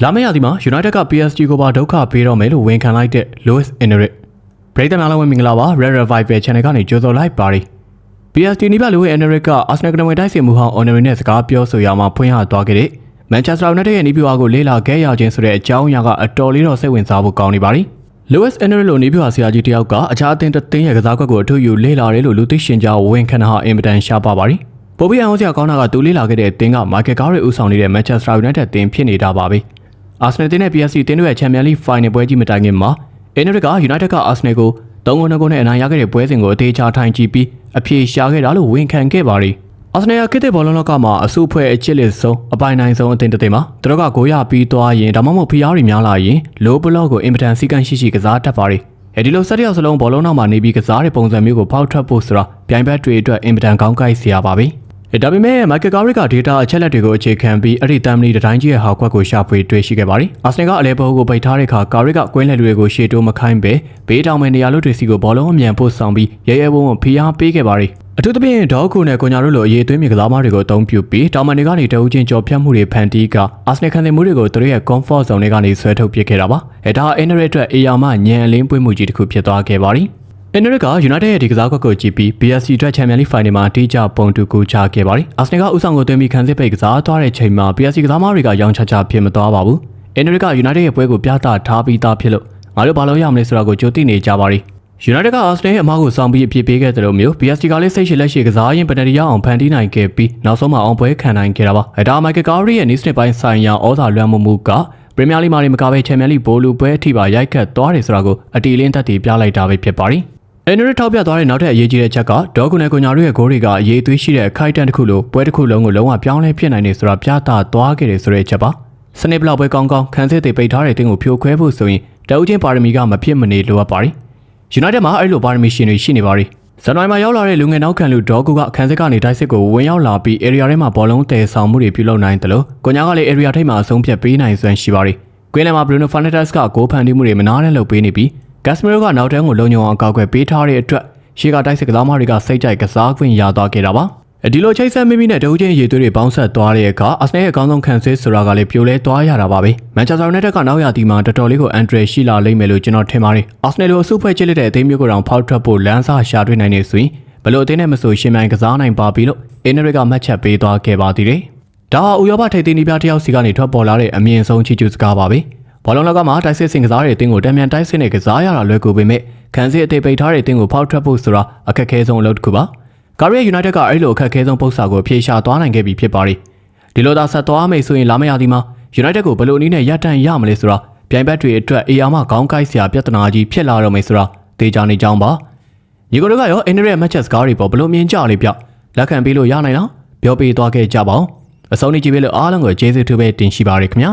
လာမယ့်ရာသီမှာ United က PSG ကိုပါဒုက္ခပေးတော့မယ်လို့ဝန်ခံလိုက်တဲ့ Luis Enrique ပရိသတ်များလုံးမင်္ဂလာပါ Red Revival Channel ကနေကြိုဆိုလိုက်ပါတယ် PSG နီးပါ Luis Enrique က Arsenal ကနဝင်တိုက်စစ်မှုဟောင်း Henry နဲ့စကားပြောဆိုရမှာဖွင့်ဟသွားခဲ့တဲ့ Manchester United ရဲ့နီးပြွားကိုလေးလာခဲ့ရခြင်းဆိုတဲ့အကြောင်းအရာကအတော်လေးတော့စိတ်ဝင်စားဖို့ကောင်းနေပါပြီ Luis Enrique လိုနီးပြွားဆရာကြီးတယောက်ကအခြားအသင်းတစ်သင်းရဲ့ကစားကွက်ကိုအထူးယူလေးလာတယ်လို့လူသိရှင်ကြားဝန်ခံတာဟာအင်မတန်ရှားပါပါတယ်ပိုပြီးအောင်စရာကောင်းတာကသူလေးလာခဲ့တဲ့အသင်းက Michael Carrick ဦးဆောင်နေတဲ့ Manchester United အသင်းဖြစ်နေတာပါပဲ Arsenal တင်းနဲ့ PSG တင်းတို့ရဲ့ Champions League Final ပွဲကြီးမတိုင်ခင်မှာ Enrique က United က Arsenal ကို3-2နဲ့အနိုင်ရခဲ့တဲ့ပွဲစဉ်ကိုအသေးချာထိုင်ကြည့်ပြီးအပြေရှားခဲ့တာလို့ဝန်ခံခဲ့ပါတယ် Arsenal ကခေတ်သစ်ဘောလုံးလောကမှာအစုအဖွဲ့အချစ်လက်ဆုံးအပိုင်နိုင်ဆုံးအသင်းတစ်သင်းမှာသူတို့ကဂိုးရပြီးသွားရင်ဒါမှမဟုတ်ဖိအားတွေများလာရင် low block ကိုအင်မတန်စီကံရှိကစားတတ်ပါတယ်အဲဒီလိုဆက်တယောက်စလုံးဘောလုံးနောက်မှာနေပြီးကစားတဲ့ပုံစံမျိုးကိုဖောက်ထွက်ဖို့ဆိုတာပြိုင်ဘက်တွေအတွက်အင်မတန်ကောင်းကိုက်စရာပါပဲဒါပေမဲ့ Michael Carrick က data အချက်လက်တွေကိုအခြေခံပြီးအဲ့ဒီတမ်မနီတိုင်းကြီးရဲ့ဟာကွက်ကိုရှာဖွေတွေ့ရှိခဲ့ပါတယ်။ Arsenal ကအလဲဘောကိုပိတ်ထားတဲ့အခါ Carrick ကကွင်းလက်တွေကိုရှေ့တိုးမခိုင်းပဲဘေးတောင်မဲ့နေရာလို့တွေစီကိုဘောလုံးအမြန်ပို့ဆောင်ပြီးရဲရဲဝုန်းဝုန်းဖိအားပေးခဲ့ပါတယ်။အထူးသဖြင့်ဒေါကူနဲ့ကိုညာတို့လိုအရေးသွင်းမြေကစားမတွေကိုအသုံးပြုပြီးတောင်မန်တွေကနေတအူးချင်းကြော်ဖြတ်မှုတွေဖန်တီးက Arsenal ခံစစ်မှုတွေကိုသူတို့ရဲ့ comfort zone တွေကနေဆွဲထုတ်ပစ်ခဲ့တာပါ။ဒါ Enrique အတွက်အေယာမညံအလင်းပွင့်မှုကြီးတစ်ခုဖြစ်သွားခဲ့ပါတယ်။ Enrique က United ရဲ့ဒီကစားကွက်ကိုကြည့်ပြီး PSG အတွက် Champions League Final မှာတိကျပုံတူကူချခဲ့ပါတယ်။ Arsenal ကဥဆောင်ကိုသွင်းပြီးခံစစ်ပိတ်ကစားသွားတဲ့ချိန်မှာ PSG ကစားမတွေကရောင်းချဖြစ်မသွားပါဘူး။ Enrique က United ရဲ့ပွဲကိုပြသထားပြီးသားဖြစ်လို့ငါတို့ဘာလို့ရမလဲဆိုတာကိုကြိုသိနေကြပါပြီ။ United က Arsenal ရဲ့အမားကိုဆောင်ပြီးအပြစ်ပေးခဲ့တဲ့လိုမျိုး PSG ကလည်းစိတ်ရှိလက်ရှိကစားရင်းပယ်နတီရအောင်ဖန်တီးနိုင်ခဲ့ပြီးနောက်ဆုံးမှာအောင်ပွဲခံနိုင်ခဲ့တာပါ။ဒါ Michael Carrick ရဲ့ နေ့စဉ်ပိုင်းဆိုင်ရာဩဇာလွှမ်းမိုးမှုက Premier League မှာမကဘဲ Champions League ဘိုးလူပွဲအထိပါရိုက်ခတ်သွားတယ်ဆိုတာကိုအတီလင်းသက်တည်ပြလိုက်တာပဲဖြစ်ပါတယ်။ Enrique ထောက်ပြသွားတဲ့နောက်ထပ်အရေးကြီးတဲ့ချက်ကတော့ဒေါကူနဲ့ကိုညာတို့ရဲ့ဂိုးတွေကအရေးသွေးရှိတဲ့အခိုက်အတန့်တစ်ခုလိုပွဲတစ်ခုလုံးကိုလုံးဝပြောင်းလဲဖြစ်နိုင်တယ်ဆိုတာပြသသွားခဲ့တယ်ဆိုတဲ့အချက်ပါစနစ်ဘလောက်ပဲကောင်းကောင်းခံစစ်တွေပိတ်ထားတဲ့တင်းကိုဖြိုခွဲဖို့ဆိုရင်တအုပ်ချင်းပါရမီကမဖြစ်မနေလိုအပ်ပါတယ် United မှာအဲ့လိုပါရမီရှင်တွေရှိနေပါတယ်ဇန်နဝါရီမှာရောက်လာတဲ့လူငယ်နောက်ခံလူဒေါကူကခံစစ်ကနေတိုက်စစ်ကိုဝင်ရောက်လာပြီး area ထဲမှာဘောလုံးတည်ဆောင်မှုတွေပြုလုပ်နိုင်တယ်လို့ကိုညာကလည်း area ထိပ်မှာအဆုံးဖြတ်ပေးနိုင်စွမ်းရှိပါတယ်ကွင်းလယ်မှာ Bruno Fernandes ကဂိုးဖန်တီးမှုတွေမနားနဲ့လုပ်ပေးနေပြီး Casemiro ကနောက်တန်းကိုလုံခြုံအောင်အကောက်ွယ်ပေးထားတဲ့အတွက်ရှေ့ကတိုက်စစ်ကစားမတွေကစိတ်ကြိုက်ကစားခွင့်ရသွားခဲ့တာပါဒီလိုချိတ်ဆက်မိမိနဲ့တအုပ်ချင်းရေသွေးတွေပေါင်းဆက်သွားတဲ့အခါ Arsenal ရဲ့အကောင်းဆုံးခံစစ်ဆိုတာကလည်းပြိုလဲသွားရတာပါပဲ Manchester United ကနောက်ရာသီမှာတော်တော်လေးကိုအန်ဒရယ်ရှိလာလိမ့်မယ်လို့ကျွန်တော်ထင်ပါတယ် Arsenal လိုအစုဖွဲ့ချစ်လက်တဲ့အသင်းမျိုးကိုတောင်ဖောက်ထွက်ဖို့လမ်းစာရှာတွေ့နိုင်နေဆိုရင်ဘယ်လိုအသင်းနဲ့မဆိုရှင်မြိုင်ကစားနိုင်ပါပြီလို့ Enrique ကမှတ်ချက်ပေးသွားခဲ့ပါသေးတယ်ဒါဟာဥရောပထိပ်သီးနီးပြတယောက်စီကနေထွက်ပေါ်လာတဲ့အမြင့်ဆုံးချီးကျူးစကားပါပဲဘောလုံးလောကမှာတိုက်စစ်စင်ကစားတဲ့အသင်းကိုတံမြန်တိုက်စစ်နဲ့ကစားရတာလွယ်ကူပေမဲ့ခံစစ်အသေးပိတ်ထားတဲ့အသင်းကိုဖောက်ထွက်ဖို့ဆိုတာအခက်အခဲဆုံးအလုပ်တစ်ခုပါကာရီယာ United ကအဲ့လိုအခက်အခဲဆုံးပု္ပ္ပစာကိုဖြေရှာသွားနိုင်ခဲ့ပြီဖြစ်ပါတယ်ဒီလိုသာဆက်သွားမယ်ဆိုရင်လာမယ့်ရာသီမှာ United ကိုဘယ်လိုအနည်းနဲ့ရပ်တန့်ရမလဲဆိုတာပြိုင်ဘက်တွေအတွက်အေယာမခေါင်းကိုက်စရာပြဿနာကြီးဖြစ်လာတော့မယ်ဆိုတာသိကြနေကြောင်းပါညီကိုတို့ကရော Enrique ရဲ့ match စကားတွေပေါ်ဘယ်လိုမြင်ကြလဲပြလက်ခံပေးလို့ရနိုင်လားပြောပေးသွားခဲ့ကြပါဦးအဆုံးထိကြည့်ပေးလို့အားလုံးကိုကျေးဇူးတူပဲတင်ရှိပါရခင်ဗျာ